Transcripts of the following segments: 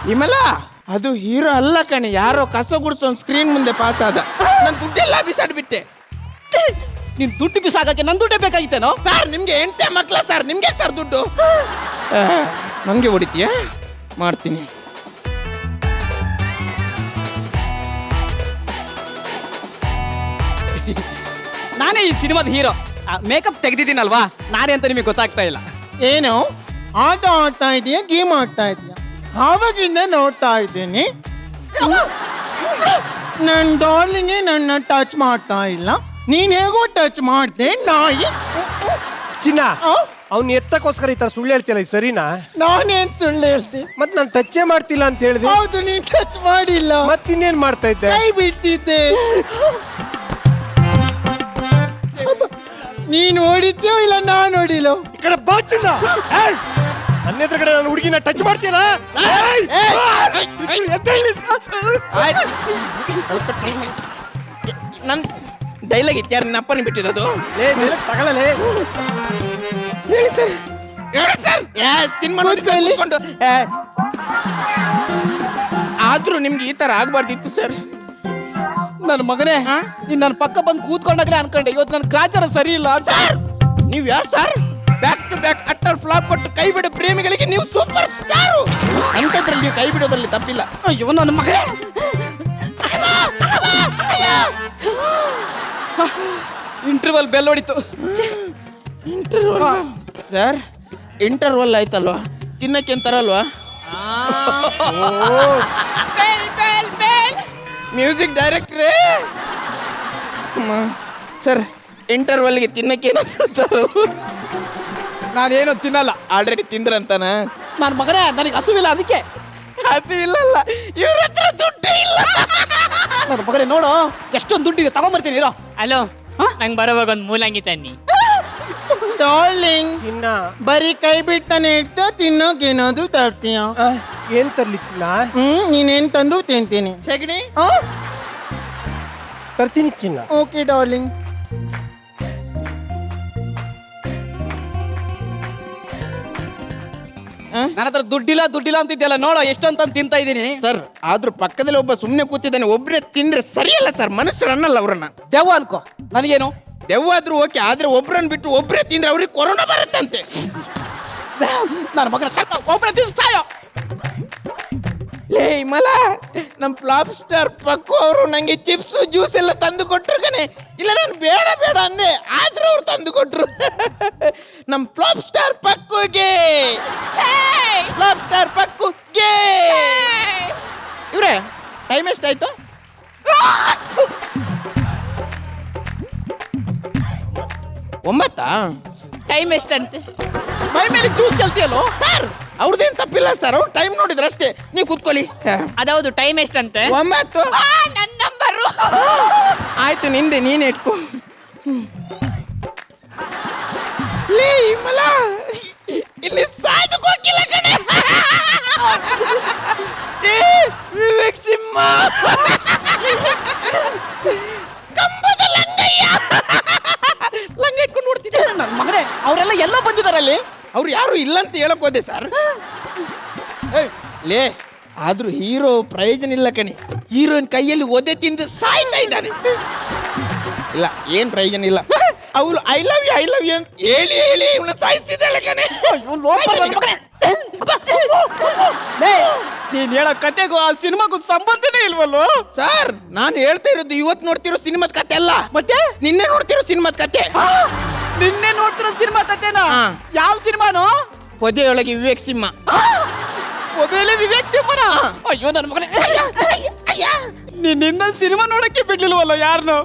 ವಿಮಲ ಅದು ಹೀರೋ ಅಲ್ಲ ಕಣೆ, ಯಾರೋ ಕಸ ಗುಡಿಸೋ ಸ್ಕ್ರೀನ್ ಮುಂದೆ ಪಾಸ್ ಆದ. ನಾನು ದುಡ್ಡೆಲ್ಲ ಬಿಸಾಡ್ಬಿಟ್ಟೆ. ನೀನ್ ದುಡ್ಡು ಬಿಸಾಕಕ್ಕೆ ನನ್ ದುಡ್ಡೇ ಬೇಕಾಗಿತ್ತೇನೋ? ಸರ್ ನಿಮ್ಗೆ ಎಂಟೆ ಮಕ್ಳ ಸರ್, ನಿಮ್ಗೆ ಸರ್ ದುಡ್ಡು ನಂಗೆ ಹೊಡಿತೀಯ? ಮಾಡ್ತೀನಿ. ನಾನೇ ಈ ಸಿನಿಮಾದ ಹೀರೋ. ಮೇಕಪ್ ತೆಗ್ದಿದ್ದೀನಲ್ವಾ, ನಾನೇ ಅಂತ ನಿಮಗೆ ಗೊತ್ತಾಗ್ತಾ ಇಲ್ಲ. ಏನು ಆಟ ಆಡ್ತಾ ಇದೀಯಾ, ಗೇಮ್ ಆಡ್ತಾ ಇದೀಯಾ? ಆವಾಗಿಂದ ನೋಡ್ತಾ ಇದ್ದೀನಿ. ನನ್ನ ಡಾರ್ಲಿಂಗೆ ನನ್ನ ಟಚ್ ಮಾಡ್ತಾ ಇಲ್ಲ. ನೀನ್ ಹೇಗೋ ಟಚ್ ಮಾಡ್ದೆ ನಾಯಿ. ಚಿನ್ನ, ಅವ್ನ ಎತ್ತಕ್ಕೋಸ್ಕರ ಈ ತರ ಸುಳ್ಳು ಹೇಳ್ತಿಲ್ಲ, ಇದು ಸರಿನಾ? ನಾನೇನ್ ಸುಳ್ಳು ಹೇಳ್ತೀನಿ? ಮತ್ ನಾನು ಟಚ್ಚೇ ಮಾಡ್ತಿಲ್ಲ ಅಂತ ಹೇಳಿದೆ. ಹೌದು, ನೀನ್ ಟಚ್ ಮಾಡಿಲ್ಲ. ಮತ್ತಿನ್ನೇನ್ ಮಾಡ್ತಾ ಇದ್ದೆ? ಕೈ ಬಿಡ್ತಿದ್ದೆ. ನೀನ್ ಹೊಡಿತೀಯೋ ಇಲ್ಲ ನಾನು ಹೊಡಿಲೋ? ಈ ಕಡೆ ಬಾ ಚಿನ್ನ. ನನ್ನ ಎದುರುಗಡೆ ನಾನು ಹುಡುಗಿನ ಟಚ್ ಮಾಡ್ತೀರಾ? ನನ್ ಡೈಲಾಗ್ ಇತ್ತು, ಯಾರು ನಪ್ಪನ ಬಿಟ್ಟಿದ್ದು? ತಗೊಳ್ಳಲೇ. ಹೇಳಿ ಸರ್, ಹೇಳಿ ಸರ್. ಸಿನಿಮಾ ನೋಡಿಕೊಂಡು ಆದ್ರೂ ನಿಮ್ಗೆ ಈ ತರ ಆಗ್ಬಾರ್ದಿತ್ತು ಸರ್. ನನ್ನ ಮಗನೇ, ನೀನ್ ನನ್ನ ಪಕ್ಕ ಬಂದು ಕೂತ್ಕೊಂಡಾಗಲೇ ಅನ್ಕೊಂಡೆ ಇವತ್ತು ನನ್ನ ಗ್ರಾಚಾರ ಸರಿ ಇಲ್ಲ ಸರ್. ನೀವು ಯಾರು sir? Back to back utter flop ಕೊಟ್ಟು ಕೈ ಬಿಡೋ ಪ್ರೇಮಿಗಳಿಗೆ ನೀವು ಸೂಪರ್ ಸ್ಟಾರು. ಅಂಥದ್ರಲ್ಲಿ ನೀವು ಕೈ ಬಿಡೋದ್ರಲ್ಲಿ ತಪ್ಪಿಲ್ಲ. ಅಯ್ಯೋ ನನ್ನ ಮಗನೇ, ಇಂಟರ್ವಲ್ ಬೆಲ್ ಹೊಡಿತು. ಸರ್ ಇಂಟರ್ವಲ್ ಆಯ್ತಲ್ವಾ, ತಿನ್ನಕ್ಕೆ ಅಂತಾರಲ್ವಾ? ಮ್ಯೂಸಿಕ್ ಡೈರೆಕ್ಟ್ರೇ ಸರ್, ಇಂಟರ್ವಲ್ಗೆ ತಿನ್ನಕ್ಕೆ ನಾನೇನು ತಿನ್ನಲ್ಲ. ಆಲ್ರೆಡಿ ತಿಂದ್ರಂತಾನ? ನನ್ನ ಮಗನೇ, ನನಗೆ ಹಸುವಿಲ್ಲ, ಅದಕ್ಕೆ. ಹಸಿವಿಲ್ಲಲ್ಲ, ಇವ್ರ ಹತ್ರ ದುಡ್ಡು ಇಲ್ಲ. ನನ್ನ ಮಗನೇ ನೋಡು, ಎಷ್ಟೊಂದು ದುಡ್ಡಿದೆ, ತಗೊಂಬರ್ತೀನಿ ಇರೋ. ಹಲೋ, ನಂಗೆ ಬರೋವಾಗ ಒಂದು ಮೂಲಂಗಿ ತನ್ನಿ. ಡಾರ್ಲಿಂಗ್, ಚಿನ್ನ, ಬರೀ ಕೈ ಬಿಡ್ತಾನೆ ಇಡ್ತಾ ತಿನ್ನೋಕೆ ಏನಾದ್ರು ತರ್ತೀಯ? ಏನ್ ತರ್ಲಿ ಚಿನ್ನ? ನೀನೇನ್ ತಂದ್ರು ತಿಂತೀನಿ. ಸಗಣಿ ತರ್ತೀನಿ ಚಿನ್ನ. Okay darling. ನನ್ನ ಹತ್ರ ದುಡ್ಡಿಲ್ಲ ಅಂತಿದ್ದೆಲ್ಲ, ನೋಡೋ ಎಷ್ಟೊಂತ ತಿಂತಾ ಇದ್ದೀನಿ. ಸರ್ ಆದ್ರೂ ಪಕ್ಕದಲ್ಲಿ ಒಬ್ಬ ಸುಮ್ಮನೆ ಕೂತಿದ್ದಾನೆ, ಒಬ್ರೇ ತಿಂದ್ರೆ ಸರಿಯಲ್ಲ ಸರ್, ಮನಸ್ಸು ಅನ್ನಲ್ಲ ಅವ್ರನ್ನ. ದೆವ್ವ ಅನ್ಕೋ, ನನಗೇನು ದೆವ್ವಾದ್ರೂ ಓಕೆ, ಆದ್ರೆ ಒಬ್ರನ್ನ ಬಿಟ್ಟು ಒಬ್ರೇ ತಿಂದ್ರೆ ಅವ್ರಿಗೆ ಕೊರೋನಾ ಬರುತ್ತಂತೆ. ನನ್ನ ಮಗನ ಒಬ್ಬರೇ ತಿಂದು ಸಾಯೋ. ಲೇ ಮಲ, ನಮ್ ಫ್ಲಾಪ್ ಸ್ಟಾರ್ ಪಕ್ಕು ಅವರು ನಂಗೆ ಚಿಪ್ಸ್ ಜ್ಯೂಸ್ ಎಲ್ಲ ತಂದು ಕೊಟ್ರು ಕಣೆ. ಇಲ್ಲ ನಾನು ಬೇಡ ಬೇಡ ಅಂದೆ, ಆದ್ರೂ ಅವ್ರು ತಂದು ಕೊಟ್ರು. ನಮ್ ಫ್ಲಾಪ್ ಸ್ಟಾರ್ ಪಕ್ಕುಗೆ, ಫ್ಲಾಪ್ ಸ್ಟಾರ್ ಪಕ್ಕುಗೆ. ಇವ್ರೆ ಟೈಮ್ ಎಷ್ಟಾಯ್ತು? ಒಂಬತ್ತಾ? ಟೈಮ್ ಎಷ್ಟಂತೆ? ಮೈ ಮೇಲೆ ಜ್ಯೂಸ್ ಚೆಲ್ತಿಯಲ್ಲೋ ಸರ್ ಅವ್ರದ್ದೇನು ತಪ್ಪಿಲ್ಲ ಸರ್, ಅವ್ರು ಟೈಮ್ ನೋಡಿದ್ರೆ ಅಷ್ಟೇ. ನೀವು ಕೂತ್ಕೊಳ್ಳಿ. ಅದೌದು, ಟೈಮ್ ಎಷ್ಟಂತೆ? 9. ನನ್ನ ನಂಬರು. ಆಯ್ತು, ನಿಂದೆ ನೀನೇ ಇಟ್ಕೊ. ಲೇ ಮಲ, ಇಲ್ಲಿ ಸಾಯ್ದಕ್ಕೆ ಹೋಗಿಲ್ಲ ಕಣೆ. ಏ, ವಿವೇಕ್ ಸಿಂಹ ಕಂಬದ ಲಂಗಯ್ಯ. ಲಂಗ ಇಟ್ಕೊಂಡು ನೋಡ್ತಿದ್ದೆ. ನನ್ನ ಮಗನೇ, ಅವರೆಲ್ಲ ಎಲ್ಲೋ ಬಂದಿದಾರಲ್ಲಿ. ಅವ್ರು ಯಾರು ಇಲ್ಲ ಅಂತ ಹೇಳಕ್ ಹೋದೆ ಸರ್. ಲೇ ಆದ್ರೂ ಹೀರೋ ಪ್ರಯೋಜನ ಇಲ್ಲ ಕಣಿ, ಹೀರೋಯಿನ್ ಕೈಯಲ್ಲಿ ಒದೆ ತಿಂದು ಸಾಯ್ತಾ ಇದ್ದಾನೆ. ಇಲ್ಲ ಏನ್ ಪ್ರಯೋಜನ ಇಲ್ಲ. ಅವಳು ಐ ಲವ್ ಯು ಅಂತ ಹೇಳಿ ಹೇಳಿ ಇವನ್ನ ಸಾಯಿಸ್ತಿದ್ದಾಳೆ ಕಣೆ. ನೀನ್ ಹೇಳೋ ಕತೆಗೂ ಆ ಸಿನಿಮಾಗೂ ಸಂಬಂಧನೇ ಇಲ್ವಲ್ವೋ? ಸರ್ ನಾನು ಹೇಳ್ತಾ ಇರೋದು ಇವತ್ತು ನೋಡ್ತಿರೋ ಸಿನಿಮಾದ ಕತೆ ಅಲ್ಲ, ಮತ್ತೆ ನಿನ್ನೆ ನೋಡ್ತಿರೋ ಸಿನಿಮಾದ ಕತೆ. ನಿನ್ನೆ ನೋಡ್ತಿರೋ ಸಿನಿಮಾ ಕತೆನಾ? ಹಾ. ಯಾವ ಸಿನಿಮಾನೋ? ಪೊದೆಯೊಳಗೆ ವಿವೇಕ್ ಸಿಂಹ. ಮೊದಲೇ ವಿವೇಕ್ ಸಿಂಹನ? ಅಯ್ಯೋ ನನ್ನ ಮಗನೇ, ನಿನ್ನ ಸಿನಿಮಾ ನೋಡಕ್ಕೆ ಬಿಡ್ಲಿಲ್ವಲ್ಲ ಯಾರನ್ನು?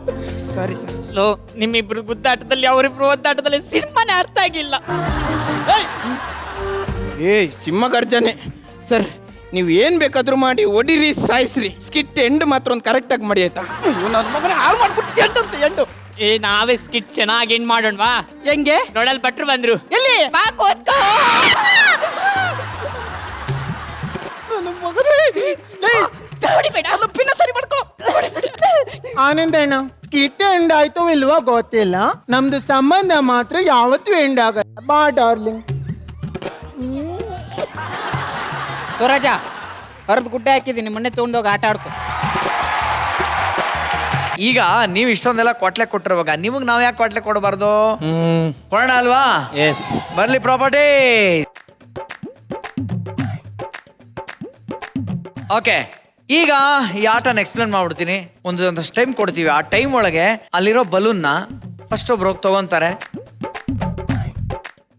Sorry sir. ಲೋ, ನಿಮ್ಮಿಬ್ರು ಗುದ್ದಾಟದಲ್ಲಿ ಅವರಿಬ್ರು ಒದ್ದಾಟದಲ್ಲಿ ಸಿನಿಮಾನೇ ಅರ್ಥ ಆಗಿಲ್ಲ. ಏಯ್ ಸಿಂಹ ಗರ್ಜನೆ. ಸರ್ ನೀವು ಏನ್ ಬೇಕಾದ್ರೂ ಮಾಡಿ ಒಡಿರಿ ಸಾಯಿಸ್ರಿ, ಸ್ಕಿಟ್ ಎಂಡ್ ಮಾತ್ರ ಒಂದು ಕರೆಕ್ಟ್ ಆಗಿ ಮಾಡಿ ಆಯ್ತಾ? ಅಯ್ಯೋ ನನ್ನ ಮಗನೇ, ಹಾಳು ಮಾಡ್ಬಿಟ್ಟು ಎಂಡು. ಏ, ನಾವೇ ಸ್ಕಿಟ್ ಚೆನ್ನಾಗಿ ಏನ್ ಮಾಡೋಣವಾ? ಹೆಂಗೆ? ನೋಡಲ್ ಭಟ್ರು ಬಂದ್ರು. ಎಲ್ಲಿ? ಬಾ ಕೂತ್ಕೋ. ನನ್ನ ಮಗನೇ, ಹೊಡಿಬೇಡ. ಅದು ಪಿನ್ನ ಸರಿ ಮಾಡ್ಕೊ. ಆನಂದಣ್ಣ, ಕಿಟ್ ಎಂಡ್ ಆಯ್ತು ಇಲ್ವಾ ಗೊತ್ತಿಲ್ಲ, ನಮ್ದು ಸಂಬಂಧ ಮಾತ್ರ ಯಾವತ್ತೂ ಎಂಡ್ ಆಗಲ್ಲ. ಬಾ ಡಾರ್ಲಿಂಗ್. ರಾಜ ಕರೆದು ಗುಡ್ಡೆ ಹಾಕಿದ್ದೀನಿ ಮೊನ್ನೆ ತಗೊಂಡೋಗಿ ಆಟ ಆಡ್ಕೊ. ಈಗ ನೀವು ಇಷ್ಟೊಂದೆಲ್ಲ ಕೊಟ್ಲೆ ಕೊಟ್ಟಿರುವಾಗ ನಿಮಗೆ ನಾವು ಯಾಕೆ ಕೊಟ್ಲೆ ಕೊಡಬಾರ್ದು? ಕೊಡೋಣ ಅಲ್ವಾ? ಬರ್ಲಿ ಪ್ರಾಪರ್ಟಿ. ಓಕೆ, ಈಗ ಈ ಆಟನ ಎಕ್ಸ್ಪ್ಲೇನ್ ಮಾಡ್ಬಿಡ್ತೀನಿ. ಒಂದಷ್ಟು ಟೈಮ್ ಕೊಡ್ತೀವಿ. ಆ ಟೈಮ್ ಒಳಗೆ ಅಲ್ಲಿರೋ ಬಲೂನ್ನ ಫಸ್ಟ್ ಒಬ್ರು ಹೋಗಿ ತಗೊಂತಾರೆ,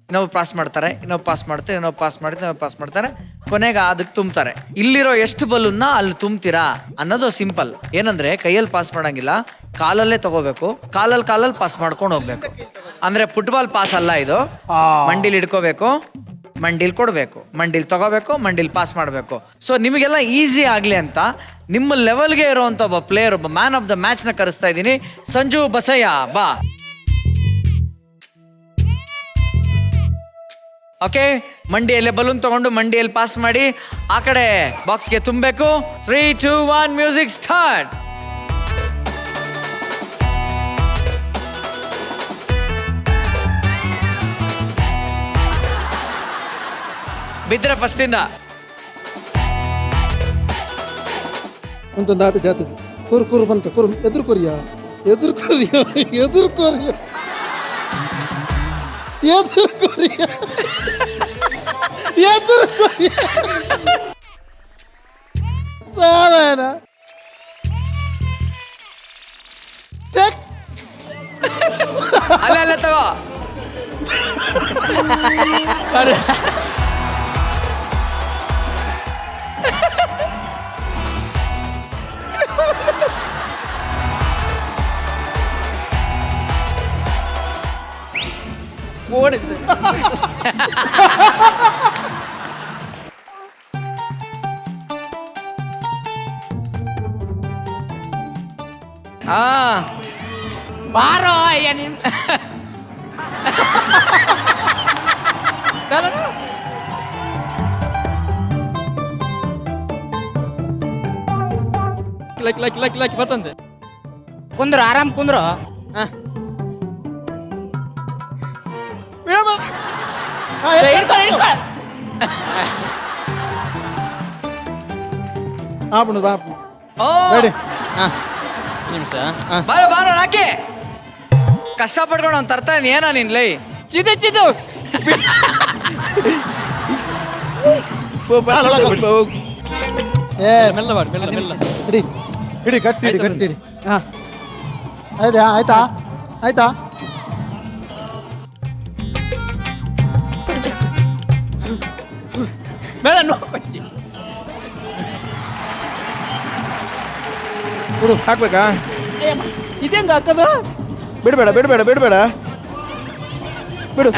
ಇನ್ನೊಬ್ರು ಪಾಸ್ ಮಾಡ್ತಾರೆ, ಇನ್ನೊಬ್ಬ ಪಾಸ್ ಮಾಡ್ತಾರೆ, ಇನ್ನೊಬ್ಬ ಪಾಸ್ ಮಾಡ್ತಾರೆ, ಇನ್ನೊಬ್ಬ ಪಾಸ್ ಮಾಡ್ತಾರೆ, ಕೊನೆಗೆ ಅದಕ್ಕೆ ತುಂಬ್ತಾರೆ. ಇಲ್ಲಿರೋ ಎಷ್ಟು ಬಲೂನ್ನ ಅಲ್ಲಿ ತುಂಬ್ತೀರಾ ಅನ್ನೋದು ಸಿಂಪಲ್. ಏನಂದ್ರೆ ಕೈಯಲ್ಲಿ ಪಾಸ್ ಮಾಡಂಗಿಲ್ಲ, ಕಾಲಲ್ಲೇ ತಗೋಬೇಕು, ಕಾಲಲ್ಲಿ ಪಾಸ್ ಮಾಡ್ಕೊಂಡು ಹೋಗ್ಬೇಕು. ಅಂದ್ರೆ ಫುಟ್ಬಾಲ್ ಪಾಸ್ ಅಲ್ಲ ಇದು. ಮಂಡಿಲ್ ಹಿಡ್ಕೋಬೇಕು, ಮಂಡಿಲ್ ಕೊಡಬೇಕು, ಮಂಡಿಲ್ ತಗೋಬೇಕು, ಮಂಡಿಲ್ ಪಾಸ್ ಮಾಡಬೇಕು. ಸೊ ನಿಮಗೆಲ್ಲ ಈಸಿ ಆಗಲಿ ಅಂತ ನಿಮ್ಮ ಲೆವೆಲ್ಗೆ ಇರುವಂಥ ಒಬ್ಬ ಪ್ಲೇಯರ್, ಒಬ್ಬ ಮ್ಯಾನ್ ಆಫ್ ದ ಮ್ಯಾಚ್ನ ಕರೆಸ್ತಾ ಇದ್ದೀನಿ. ಸಂಜು ಬಸಯ್ಯ, ಬಾ. ಓಕೆ, ಮಂಡಿಯಲ್ಲಿ ಬಲೂನ್ ತಗೊಂಡು ಮಂಡಿಯಲ್ಲಿ ಪಾಸ್ ಮಾಡಿ ಆ ಕಡೆ ಬಾಕ್ಸ್ಗೆ ತುಂಬಬೇಕು. 3, 2, 1 ಮ್ಯೂಸಿಕ್ ಸ್ಟಾರ್ಟ್. ಬಿದ್ರೆ ಫಸ್ಟ್ ಇಂದ ಅಂತಂದ ಆತ ಜಾತ ಕೂರು ಬಂತ ಕೂರು ಎದುರು ಕೊರಿಯ ಎದುರು ಕೊರಿಯ ಎದುರು ಕೊರಿಯ ಎದುರು ಕೊರಿಯ ಎದುರು ಕೊರಿಯ ಸಾವೇನ ಅಲ್ಲ ತಗೋ. ಓಡಿದ್ದು ಬಾರೋ ಅಯ್ಯ ನಿನ್ ಲಕ್ ಬರ್ತಂತೆ. ಕುಂದ್ರು, ಆರಾಮ್ ಕುಂದ್ರು. ಆಪುಣು ಬಾಪು ಓ, ರೆಡಿ ನಿಮಿಷ. ಬಾರೋ ರಾಕಿ. ಕಷ್ಟಪಟ್ಕೊಂಡು ಅವ್ನು ತರ್ತಾ ಇದ್ದೀನಿ. ಏನೋ ನೀನ್ ಲೈ ಚಿದು ಮೆಲ್ಲ ಮಾಡಿ, ಮೆಲ್ಲ. ಹಿಡಿ ಹಿಡಿ ಗಟ್ಟಿ ಹಿಡಿ ಗಟ್ಟಿ ಹಿಡಿ ಹಾಂ ಆಯ್ತಾ ಆಯ್ತಾ ಆಯ್ತಾ ಮೇಲೆ ಬಿಡು, ಹಾಕ್ಬೇಕಾ? ಇದೇಂಗ ಹಾಕದು? ಬಿಡಬೇಡ ಬಿಡು.